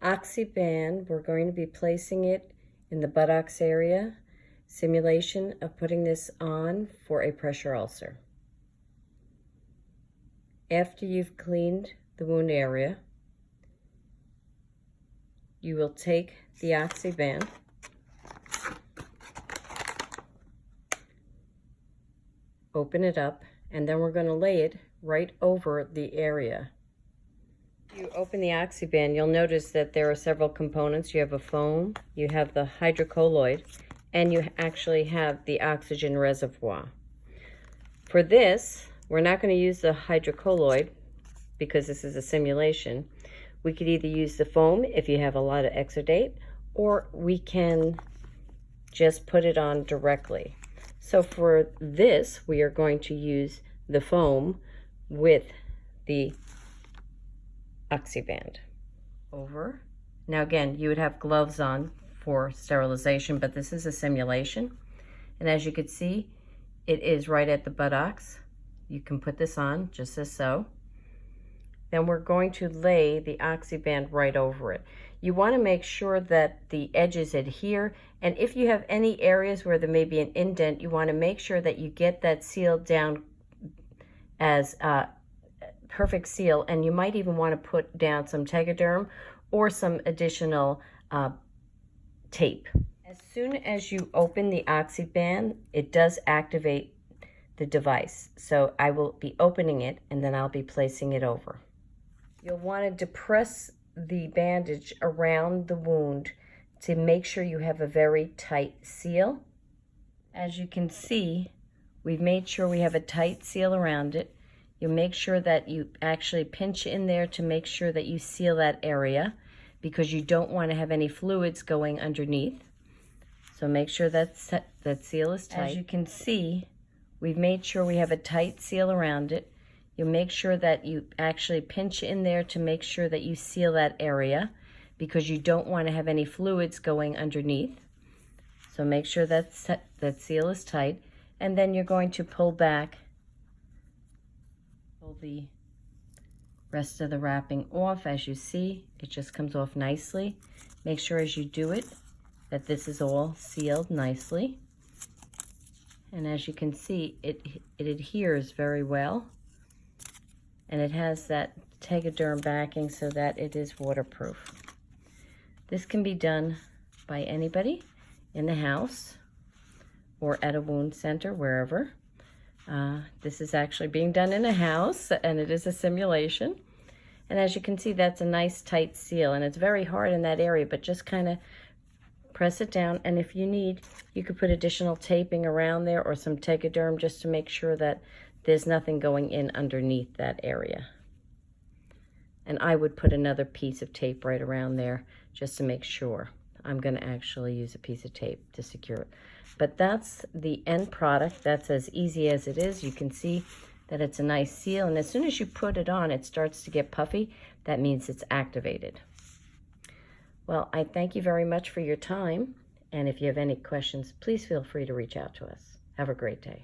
OxyBand, we're going to be placing it in the buttocks area. Simulation of putting this on for a pressure ulcer. After you've cleaned the wound area, you will take the OxyBand, open it up, and then we're going to lay it right over the area. You open the OxyBand, you'll notice that there are several components. You have a foam, you have the hydrocolloid, and you actually have the oxygen reservoir. For this, we're not going to use the hydrocolloid because this is a simulation. We could either use the foam if you have a lot of exudate, or we can just put it on directly. So for this, we are going to use the foam with the OxyBand. Over. Now again, you would have gloves on for sterilization, but this is a simulation. And as you can see, it is right at the buttocks. You can put this on just as so. Then we're going to lay the OxyBand right over it. You want to make sure that the edges adhere, and if you have any areas where there may be an indent, you want to make sure that you get that sealed down as perfect seal, and you might even want to put down some Tegaderm or some additional tape. As soon as you open the OxyBand, it does activate the device. So I will be opening it and then I'll be placing it over. You'll want to depress the bandage around the wound to make sure you have a very tight seal. As you can see, we've made sure we have a tight seal around it. You make sure that you actually pinch in there to make sure that you seal that area, because you don't want to have any fluids going underneath. So make sure that seal is tight. As you can see, we've made sure we have a tight seal around it. You make sure that you actually pinch in there to make sure that you seal that area, because you don't want to have any fluids going underneath. So make sure that seal is tight, and then you're going to pull back, pull the rest of the wrapping off. As you see, it just comes off nicely. Make sure as you do it that this is all sealed nicely. And as you can see, it adheres very well. And it has that Tegaderm backing so that it is waterproof. This can be done by anybody in the house or at a wound center, wherever. This is actually being done in a house, and it is a simulation. And as you can see, that's a nice tight seal, and it's very hard in that area, but just kind of press it down. And if you need, you could put additional taping around there or some Tegaderm just to make sure that there's nothing going in underneath that area. And I would put another piece of tape right around there just to make sure. I'm going to actually use a piece of tape to secure it. But that's the end product. That's as easy as it is. You can see that it's a nice seal, and as soon as you put it on, it starts to get puffy. That means it's activated. Well, I thank you very much for your time, and if you have any questions, please feel free to reach out to us. Have a great day.